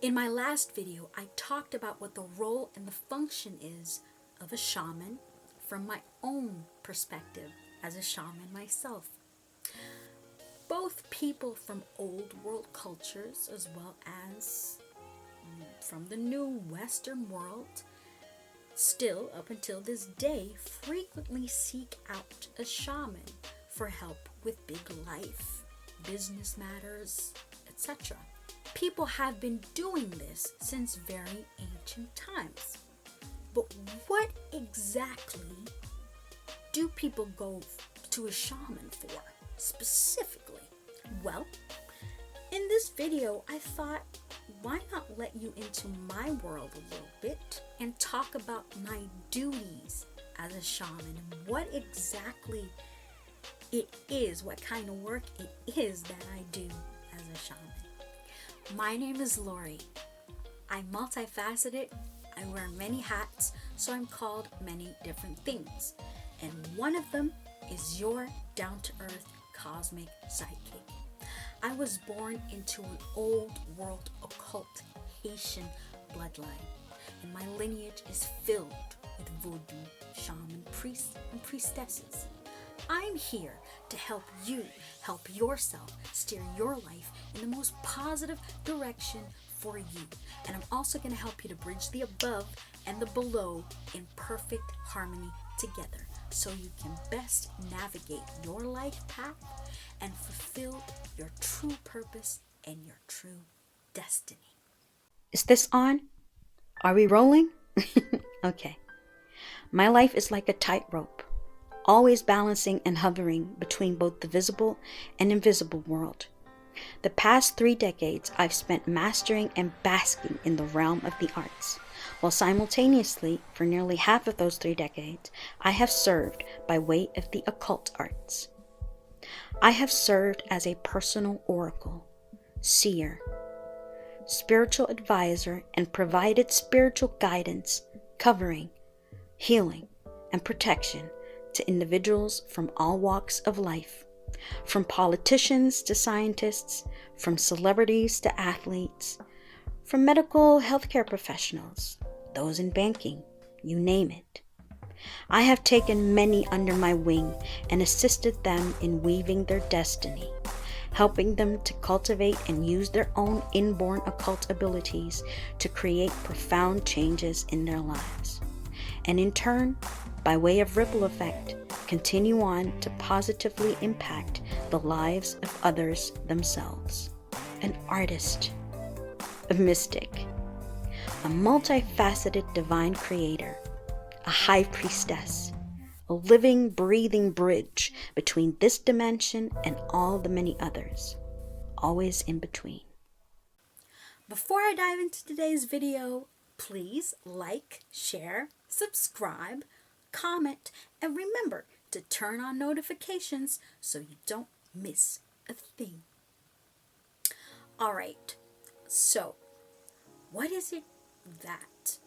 In my last video, I talked about what the role and the function is of a shaman from my own perspective as a shaman myself. Both people from old world cultures as well as from the new Western world still up until this day frequently seek out a shaman for help with big life, business matters, etc. People have been doing this since very ancient times. But what exactly do people go to a shaman for specifically? Well, in this video, I thought, why not let you into my world a little bit and talk about my duties as a shaman and what exactly it is, what kind of work it is that I do as a shaman. My name is Lori. I'm multifaceted. I wear many hats, so I'm called many different things. And one of them is your down-to-earth cosmic sidekick. I was born into an old world occult Haitian bloodline, and my lineage is filled with voodoo, shaman, priests, and priestesses. I'm here to help you help yourself steer your life in the most positive direction for you. And I'm also going to help you to bridge the above and the below in perfect harmony together so you can best navigate your life path and fulfill your true purpose and your true destiny. Is this on? Are we rolling? Okay. My life is like a tightrope, always balancing and hovering between both the visible and invisible world. The past 3 decades I've spent mastering and basking in the realm of the arts, while simultaneously, for nearly half of those 3 decades, I have served by way of the occult arts. I have served as a personal oracle, seer, spiritual advisor, and provided spiritual guidance, covering, healing, and protection to individuals from all walks of life, from politicians to scientists, from celebrities to athletes, from medical healthcare professionals, those in banking, you name it. I have taken many under my wing and assisted them in weaving their destiny, helping them to cultivate and use their own inborn occult abilities to create profound changes in their lives, and in turn, by way of ripple effect, continue on to positively impact the lives of others themselves. An artist, a mystic, a multifaceted divine creator, a high priestess, a living, breathing bridge between this dimension and all the many others, always in between. Before I dive into today's video, please like, share, subscribe, comment, and remember to turn on notifications so you don't miss a thing. Alright, so what is it that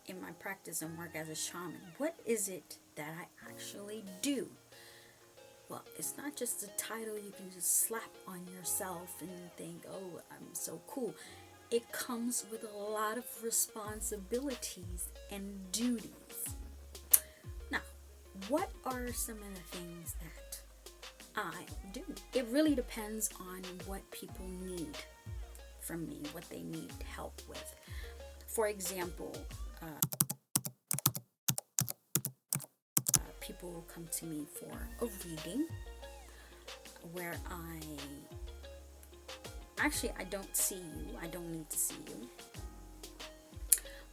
in my practice and work as a shaman, what is it that I actually do? Well, it's not just a title you can just slap on yourself and think, oh, I'm so cool. It comes with a lot of responsibilities and duties. Now, what are some of the things that I do? It really depends on what people need from me, what they need help with. For example, people will come to me for a reading where I don't see you. I don't need to see you.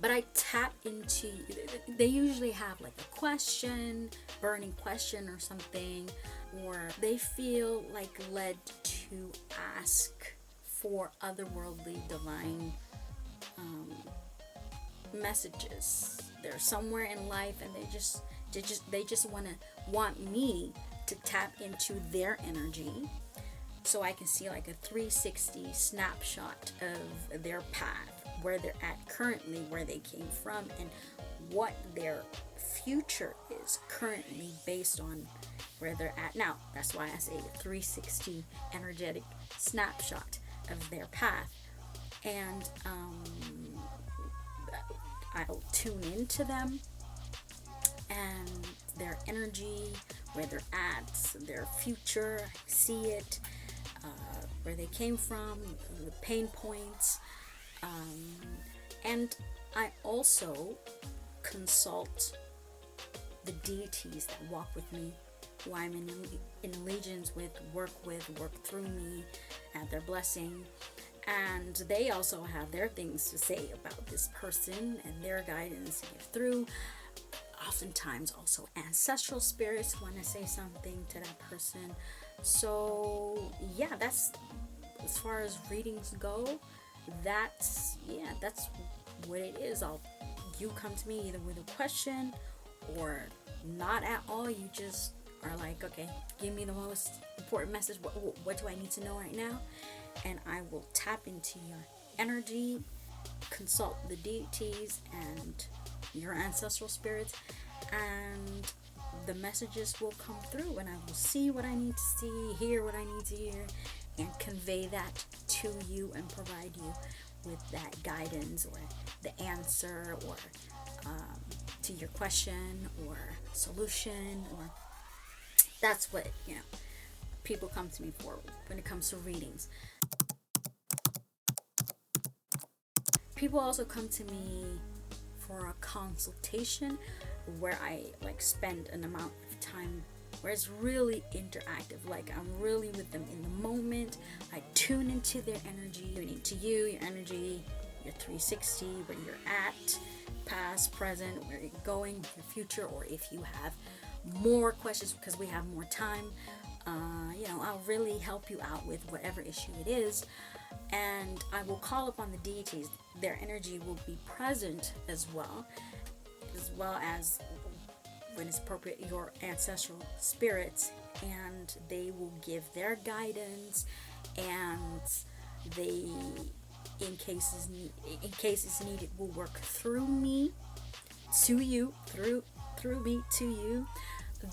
But I tap into, they usually have like a question, burning question or something, or they feel like led to ask for otherworldly divine messages. They're somewhere in life and they just want me to tap into their energy so I can see like a 360 snapshot of their path, where they're at currently, where they came from, and what their future is currently based on where they're at now. That's why I say a 360 energetic snapshot. of their path. And I'll tune into them and their energy, where they're at, their future. I see it, where they came from, the pain points. And I also consult the deities that walk with me, who I'm in allegiance with, work through me, at their blessing. And they also have their things to say about this person and their guidance to give through. Oftentimes also ancestral spirits want to say something to that person. So yeah, that's, as far as readings go, that's what it is. You come to me either with a question or not at all. You just are like, okay, give me the most important message. What do I need to know right now? And I will tap into your energy, consult the deities and your ancestral spirits, and the messages will come through, and I will see what I need to see, hear what I need to hear, and convey that to you and provide you with that guidance or the answer, or to your question or solution. Or that's what people come to me for when it comes to readings. People also come to me for a consultation, where I spend an amount of time where it's really interactive. Like, I'm really with them in the moment. I tune into their energy, tune into you, your energy, your 360, where you're at, past, present, where you're going, your future, or if you have more questions because we have more time, I'll really help you out with whatever issue it is. And I will call upon the deities. Their energy will be present as well as, when it's appropriate, your ancestral spirits, and they will give their guidance, and they, in cases needed, will work through me to you, through me to you.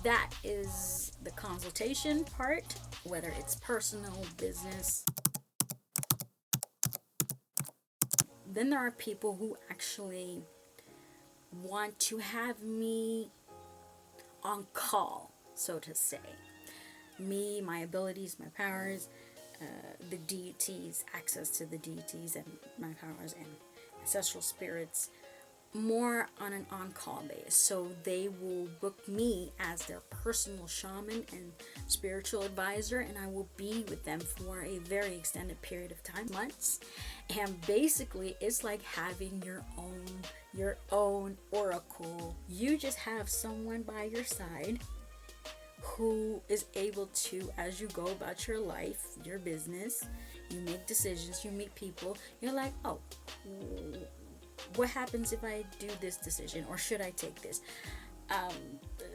That is the consultation part, whether it's personal, business. Then there are people who actually want to have me on call, so to say. Me, my abilities, my powers, the deities, access to the deities and my powers and ancestral spirits, more on an on-call basis. So they will book me as their personal shaman and spiritual advisor, and I will be with them for a very extended period of time, months. And basically, it's like having your own oracle. You just have someone by your side who is able to, as you go about your life, your business, you make decisions, you meet people, you're like, oh, what happens if I do this decision, or should I take this?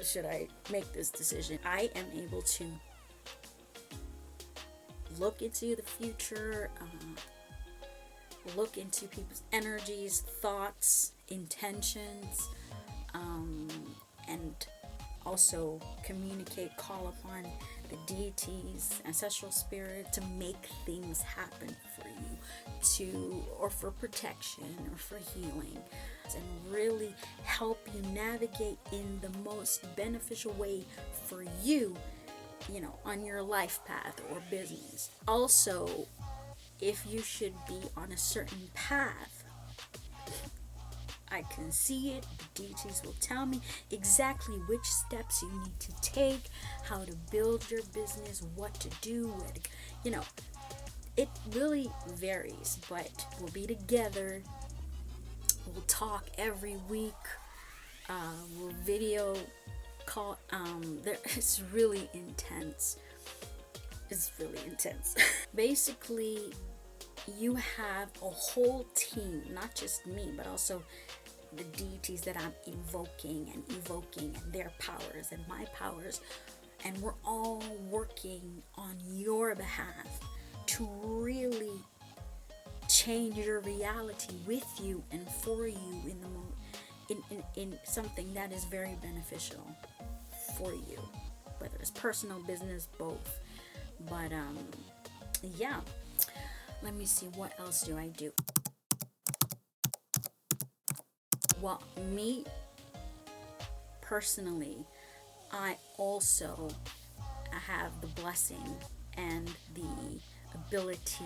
Should I make this decision? I am able to look into the future, look into people's energies, thoughts, intentions, and also communicate, call upon the deities, ancestral spirit, to make things happen for you, or for protection, or for healing, and really help you navigate in the most beneficial way for you, on your life path or business. Also, if you should be on a certain path, I can see it. The deities will tell me exactly which steps you need to take, how to build your business, what to do, it really varies, but we'll be together. We'll talk every week. We'll video call. It's really intense. Basically, you have a whole team, not just me, but also the deities that I'm evoking, and their powers and my powers, and we're all working on your behalf to really change your reality with you and for you in something that is very beneficial for you, whether it's personal, business, both. But yeah. Let me see, what else do I do? Well, me personally, I also have the blessing and the ability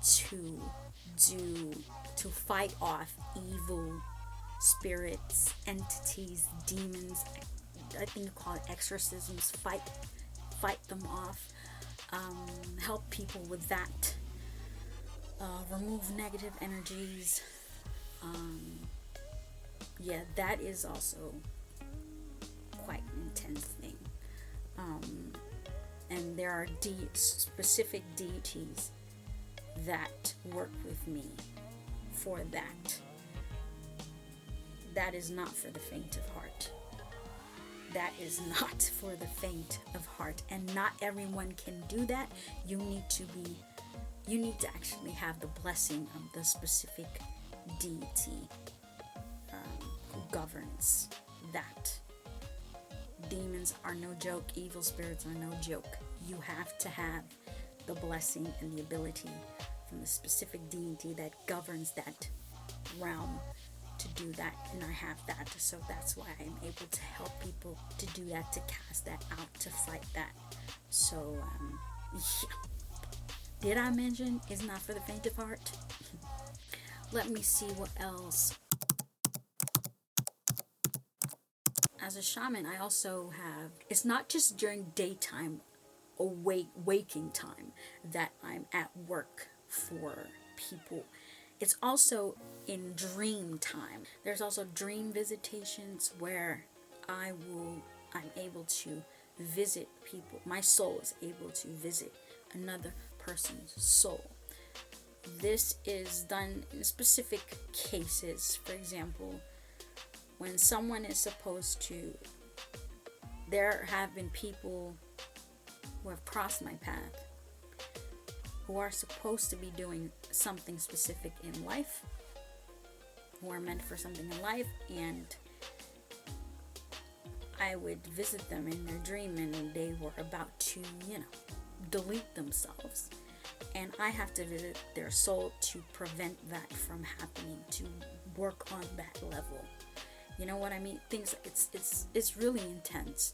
to fight off evil spirits, entities, demons. I think you call it exorcisms. Fight them off. Help people with that. Remove negative energies. Yeah, that is also quite an intense thing. And there are specific deities that work with me for that. That is not for the faint of heart. That is not for the faint of heart. And not everyone can do that. You need to actually have the blessing of the specific deity who governs that. Demons are no joke. Evil spirits are no joke. You have to have the blessing and the ability from the specific deity that governs that realm to do that, and I have that. So that's why I'm able to help people to do that, to cast that out, to fight that. So yeah. Did I mention it's not for the faint of heart? Let me see what else. As a shaman, I also have, it's not just during daytime waking time that I'm at work for people. It's also in dream time. There's also dream visitations where I'm able to visit people. My soul is able to visit another person's soul. This is done in specific cases. For example, when someone is supposed to, there have been people who have crossed my path who are supposed to be doing something specific in life, who are meant for something in life, and I would visit them in their dream and they were about to, delete themselves. And I have to visit their soul to prevent that from happening, to work on that level. You know what I mean? It's really intense.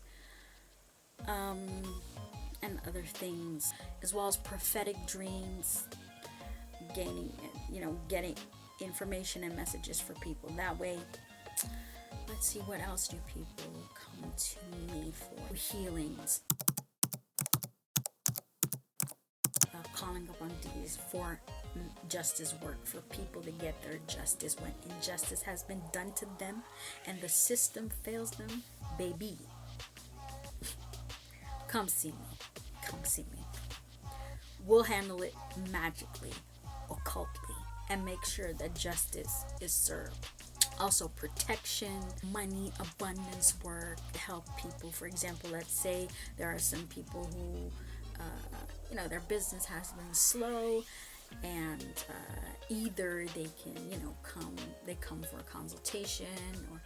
And other things, as well as prophetic dreams, getting information and messages for people. That way, let's see, what else do people come to me for? Healings. Calling upon these for justice work, for people to get their justice when injustice has been done to them and the system fails them. Baby, come see me. We'll handle it magically, occultly, and make sure that justice is served. Also, protection, money, abundance work, help people. For example, let's say there are some people who their business has been slow, and either they can come for a consultation, or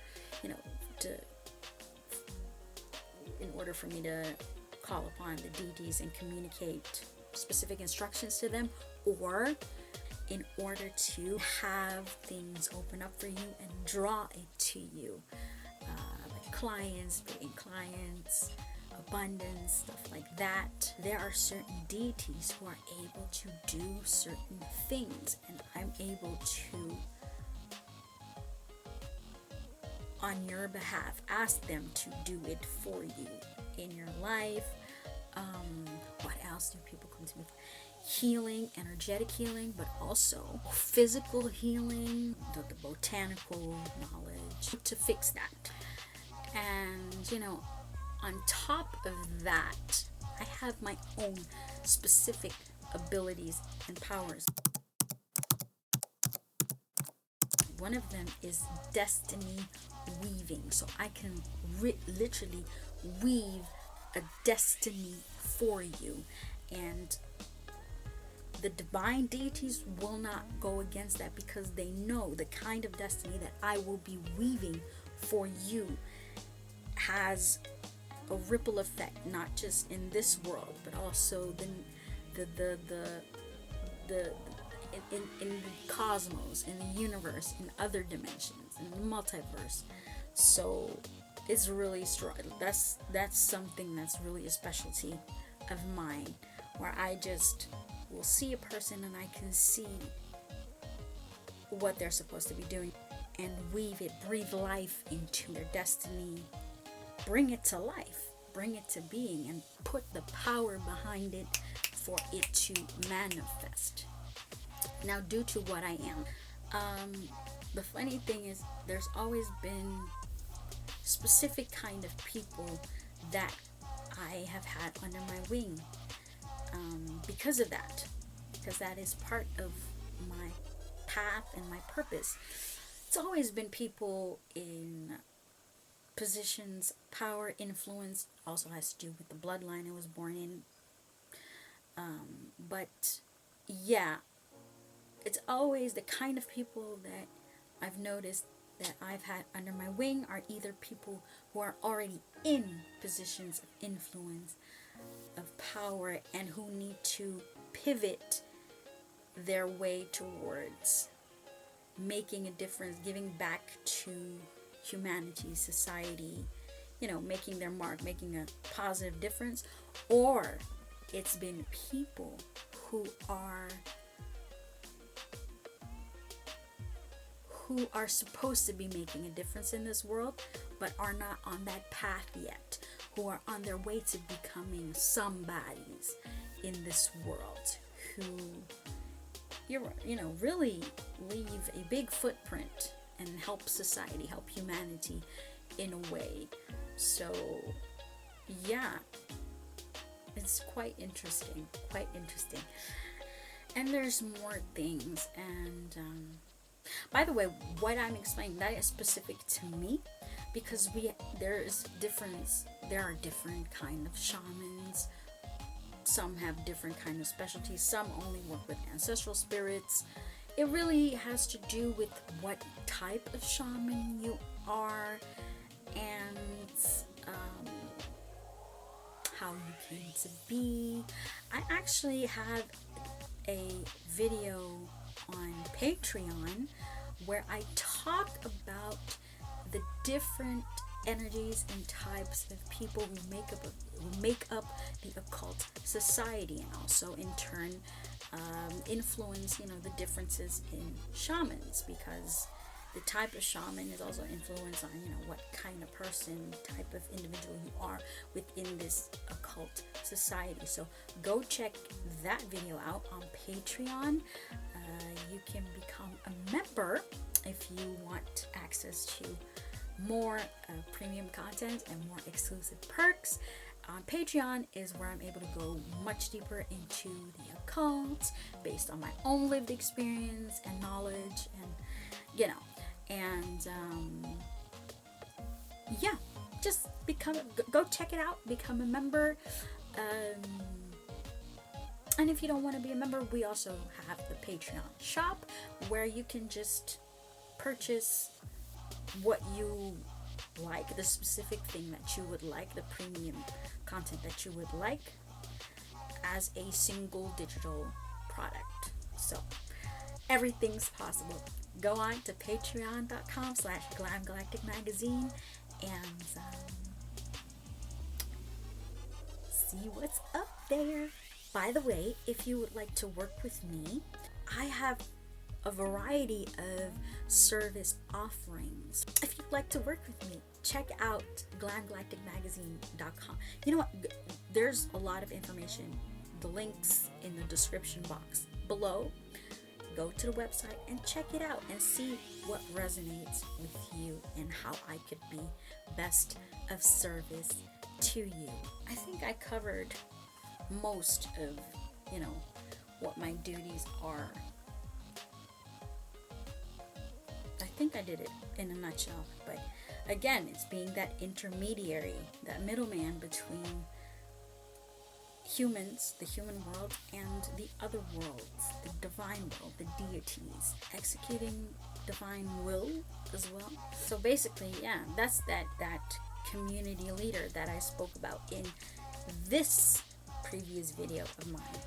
in order for me to call upon the deities and communicate specific instructions to them, or in order to have things open up for you and draw it to you, like clients, paying clients, abundance, stuff like that. There are certain deities who are able to do certain things, and I'm able to, on your behalf, ask them to do it for you in your life. What else do people come to me for? Healing, energetic healing, but also physical healing, the botanical knowledge to fix that. And on top of that, I have my own specific abilities and powers. One of them is destiny weaving. So I can literally weave a destiny for you. And the divine deities will not go against that, because they know the kind of destiny that I will be weaving for you has a ripple effect, not just in this world, but also the in the cosmos, in the universe, in other dimensions, in the multiverse. So it's really strong. That's something that's really a specialty of mine, where I just will see a person and I can see what they're supposed to be doing and weave it, breathe life into their destiny, bring it to life, bring it to being, and put the power behind it for it to manifest. Now, due to what I am, the funny thing is there's always been specific kind of people that I have had under my wing, because of that, because that is part of my path and my purpose. It's always been people in positions, power, influence. Also has to do with the bloodline I was born in. But yeah, it's always the kind of people that I've noticed that I've had under my wing are either people who are already in positions of influence, of power, and who need to pivot their way towards making a difference, giving back to humanity, society, making their mark, making a positive difference. Or it's been people who are supposed to be making a difference in this world, but are not on that path yet, who are on their way to becoming somebodies in this world, who really leave a big footprint and help society, help humanity in a way. So yeah, it's quite interesting. And there's more things. And by the way, what I'm explaining, that is specific to me, because there are different kind of shamans. Some have different kind of specialties. Some only work with ancestral spirits. It really has to do with what type of shaman you are, and how you came to be. I actually have a video on Patreon where I talk about the different energies and types of people who make up the occult society, and also in turn influence the differences in shamans, because the type of shaman is also influenced on what kind of person, type of individual you are within this occult society. So go check that video out on Patreon. You can become a member if you want access to more premium content and more exclusive perks. On Patreon is where I'm able to go much deeper into the occult based on my own lived experience and knowledge, and yeah, just go check it out, become a member. And if you don't want to be a member, we also have the Patreon shop where you can just purchase what you like, the specific thing that you would like, the premium content that you would like, as a single digital product. So everything's possible. Go on to patreon.com/Glamgalactic magazine and see what's up there. By the way, if you would like to work with me, I have a variety of service offerings. If you'd like to work with me, check out glamgalacticmagazine.com. You know what? There's a lot of information. The links in the description box below. Go to the website and check it out and see what resonates with you and how I could be best of service to you. I think I covered most of, what my duties are. I think I did it in a nutshell, but again, it's being that intermediary, that middleman between humans, the human world, and the other worlds, the divine world, the deities, executing divine will as well. So basically, yeah, that's that community leader that I spoke about in this previous video of mine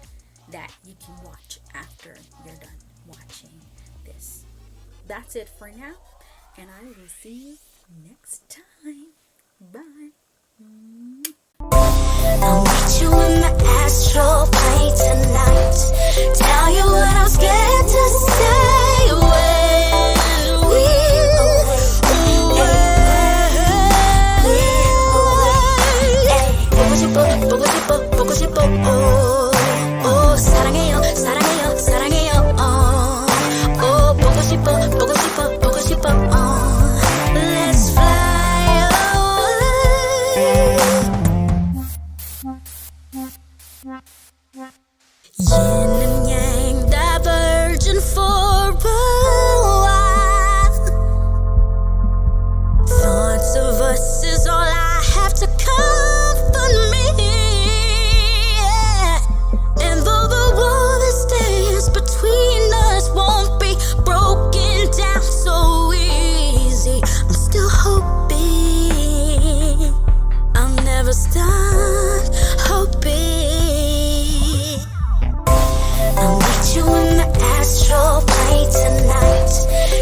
that you can watch after you're done. that's it for now, and I will see you next time. Bye. I'll meet you in the astral plane tonight. Tell you what I'm scared to say when we 보고 싶어 사랑해요 사랑해요 사랑해요 보고 싶어 Let's fly away. Yin and yang diverging for a while. Thoughts of us is all I have to comfort me. Yeah. And though the wall that stands between us won't be broken down so easy, I'm still hoping I'll never stop hoping. I'll meet you in the astral plane tonight.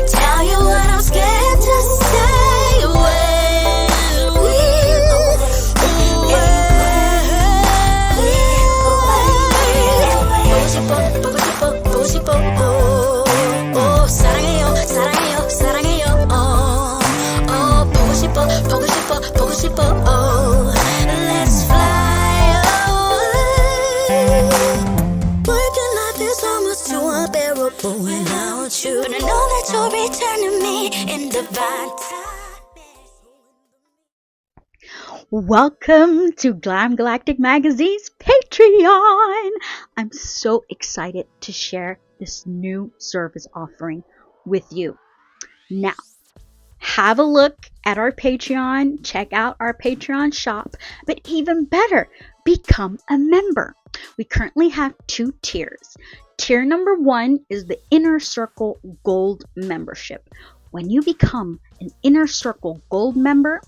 Tell you what I'm scared to say when we 보고 싶어 사랑해요 사랑해요 사랑해요 보고 싶어 Let's fly away. Working life is almost too unbearable without you, but I know that you'll return to me in divine time. Welcome to Glamgalactic Magazine's Patreon. I'm so excited to share this new service offering with you. Now, have a look at our Patreon, check out our Patreon shop, but even better, become a member. We currently have 2 tiers. Tier number 1 is the Inner Circle Gold membership. When you become an Inner Circle Gold member,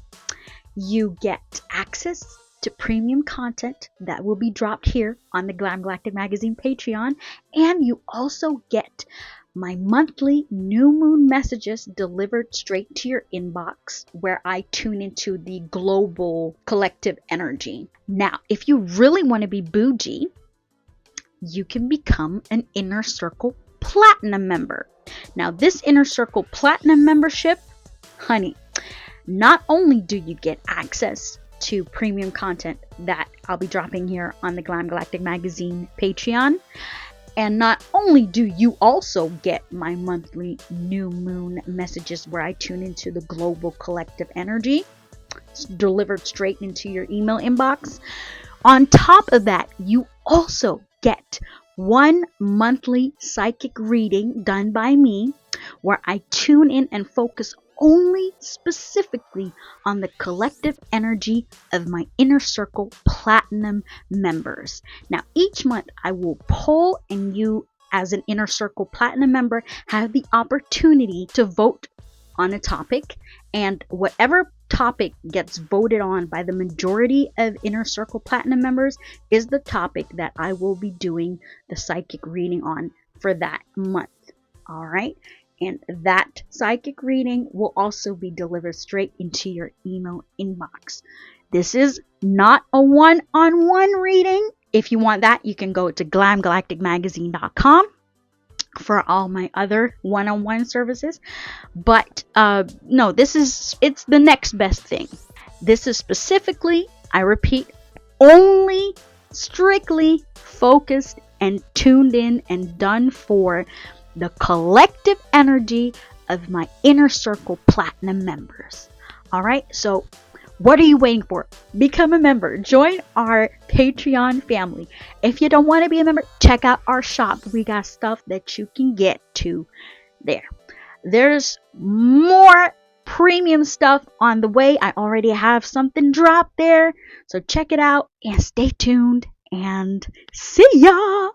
you get access to premium content that will be dropped here on the Glamgalactic Magazine Patreon, and you also get my monthly new moon messages delivered straight to your inbox, where I tune into the global collective energy. Now, if you really want to be bougie, you can become an Inner Circle Platinum member. Now, this Inner Circle Platinum membership, honey, not only do you get access to premium content that I'll be dropping here on the Glamgalactic Magazine Patreon, and not only do you also get my monthly new moon messages where I tune into the global collective energy delivered straight into your email inbox. On top of that, you also get 1 monthly psychic reading done by me where I tune in and focus only specifically on the collective energy of my Inner Circle Platinum members. Now, each month I will poll, and you as an Inner Circle Platinum member have the opportunity to vote on a topic, and whatever topic gets voted on by the majority of Inner Circle Platinum members is the topic that I will be doing the psychic reading on for that month. All right. And that psychic reading will also be delivered straight into your email inbox. This is not a one-on-one reading. If you want that, you can go to glamgalacticmagazine.com for all my other one-on-one services. But no, it's the next best thing. This is specifically, I repeat, only strictly focused and tuned in and done for the collective energy of my Inner Circle Platinum members. All right, so what are you waiting for? Become a member. Join our Patreon family. If you don't want to be a member, check out our shop. We got stuff that you can get to there. There's more premium stuff on the way. I already have something dropped there. So check it out and stay tuned and see ya!